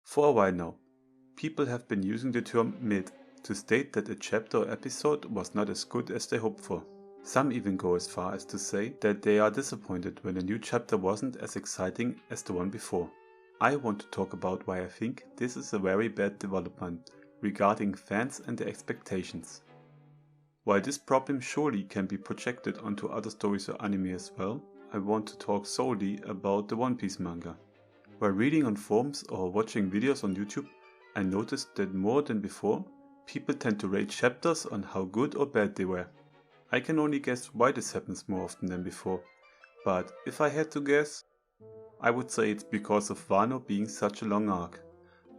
For a while now, people have been using the term mid to state that a chapter or episode was not as good as they hoped for. Some even go as far as to say that they are disappointed when a new chapter wasn't as exciting as the one before. I want to talk about why I think this is a very bad development regarding fans and their expectations. While this problem surely can be projected onto other stories or anime as well, I want to talk solely about the One Piece manga. While reading on forums or watching videos on YouTube, I noticed that more than before, people tend to rate chapters on how good or bad they were. I can only guess why this happens more often than before, but if I had to guess, I would say it's because of Wano being such a long arc.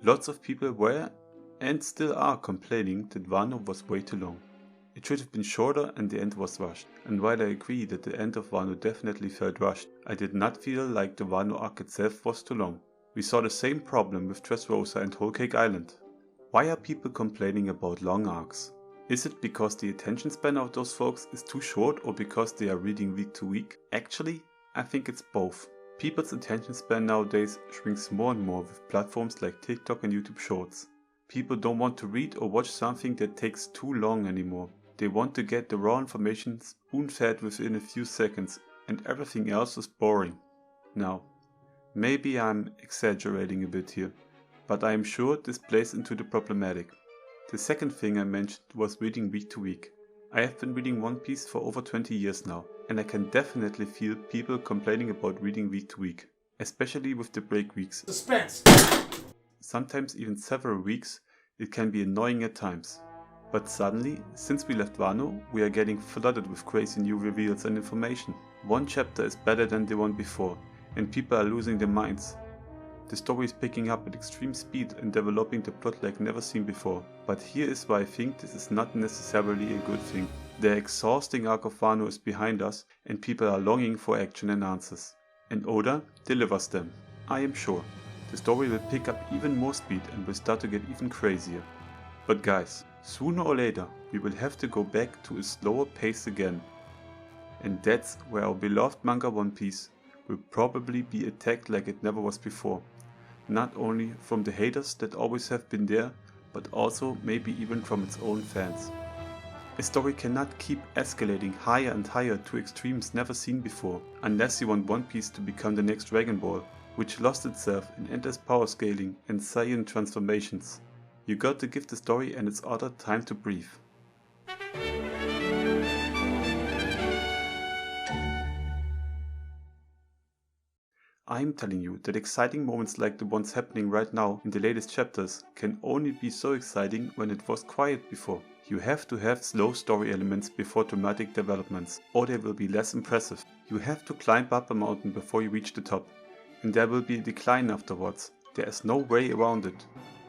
Lots of people were and still are complaining that Wano was way too long. It should have been shorter and the end was rushed, and while I agree that the end of Wano definitely felt rushed, I did not feel like the Wano arc itself was too long. We saw the same problem with Dressrosa and Whole Cake Island. Why are people complaining about long arcs? Is it because the attention span of those folks is too short or because they are reading week to week? Actually, I think it's both. People's attention span nowadays shrinks more and more with platforms like TikTok and YouTube Shorts. People don't want to read or watch something that takes too long anymore. They want to get the raw information spoon-fed within a few seconds, and everything else is boring. Now, maybe I'm exaggerating a bit here, but I am sure this plays into the problematic. The second thing I mentioned was reading week to week. I have been reading One Piece for over 20 years now, and I can definitely feel people complaining about reading week to week, especially with the break weeks. Suspense! Sometimes even several weeks, it can be annoying at times. But suddenly, since we left Wano, we are getting flooded with crazy new reveals and information. One chapter is better than the one before, and people are losing their minds. The story is picking up at extreme speed and developing the plot like never seen before. But here is why I think this is not necessarily a good thing. The exhausting arc of Wano is behind us, and people are longing for action and answers. And Oda delivers them. I am sure. The story will pick up even more speed and will start to get even crazier. But guys, sooner or later we will have to go back to a slower pace again. And that's where our beloved manga One Piece will probably be attacked like it never was before. Not only from the haters that always have been there, but also maybe even from its own fans. A story cannot keep escalating higher and higher to extremes never seen before, unless you want One Piece to become the next Dragon Ball, which lost itself in endless power scaling and Saiyan transformations. You got to give the story and its author time to breathe. I'm telling you that exciting moments like the ones happening right now in the latest chapters can only be so exciting when it was quiet before. You have to have slow story elements before dramatic developments, or they will be less impressive. You have to climb up a mountain before you reach the top, and there will be a decline afterwards. There is no way around it.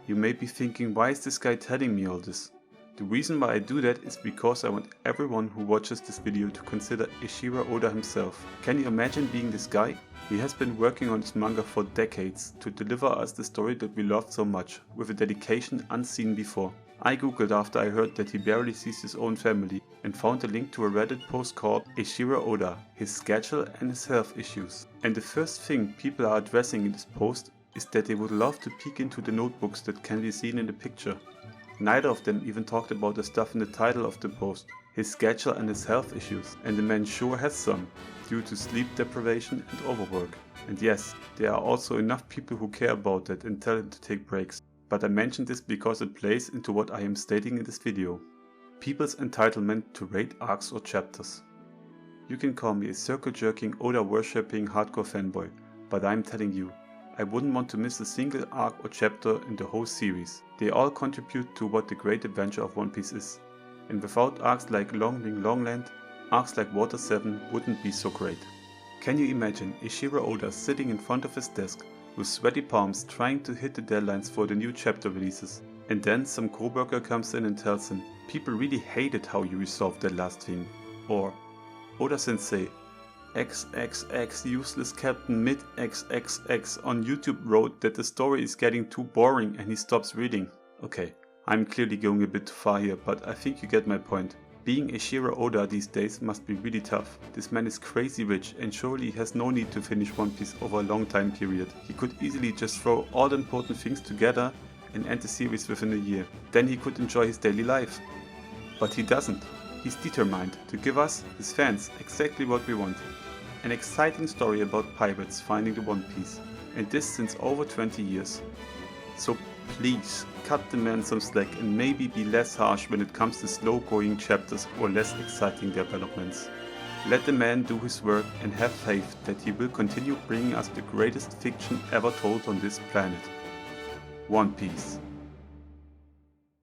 You may be thinking, why is this guy telling me all this? The reason why I do that is because I want everyone who watches this video to consider Eiichiro Oda himself. Can you imagine being this guy? He has been working on this manga for decades to deliver us the story that we loved so much, with a dedication unseen before. I googled after I heard that he barely sees his own family and found a link to a Reddit post called Eiichiro Oda, his schedule and his health issues. And the first thing people are addressing in this post is that they would love to peek into the notebooks that can be seen in the picture. Neither of them even talked about the stuff in the title of the post, his schedule and his health issues, and the man sure has some, due to sleep deprivation and overwork. And yes, there are also enough people who care about that and tell him to take breaks, but I mention this because it plays into what I am stating in this video. People's entitlement to rate arcs or chapters. You can call me a circle-jerking, Oda-worshipping hardcore fanboy, but I'm telling you, I wouldn't want to miss a single arc or chapter in the whole series. They all contribute to what the great adventure of One Piece is. And without arcs like Long Ring Longland, arcs like Water 7 wouldn't be so great. Can you imagine Eiichiro Oda sitting in front of his desk with sweaty palms trying to hit the deadlines for the new chapter releases, and then some co-worker comes in and tells him, people really hated how you resolved that last thing. Or, Oda-sensei, XXX useless captain mid XXX on YouTube wrote that the story is getting too boring and he stops reading. Okay, I'm clearly going a bit too far here, but I think you get my point. Being Eiichiro Oda these days must be really tough. This man is crazy rich and surely has no need to finish One Piece over a long time period. He could easily just throw all the important things together and end the series within a year. Then he could enjoy his daily life. But he doesn't. He's determined to give us, his fans, exactly what we want. An exciting story about pirates finding the One Piece, and this since over 20 years. So please, cut the man some slack and maybe be less harsh when it comes to slow-going chapters or less exciting developments. Let the man do his work and have faith that he will continue bringing us the greatest fiction ever told on this planet. One Piece.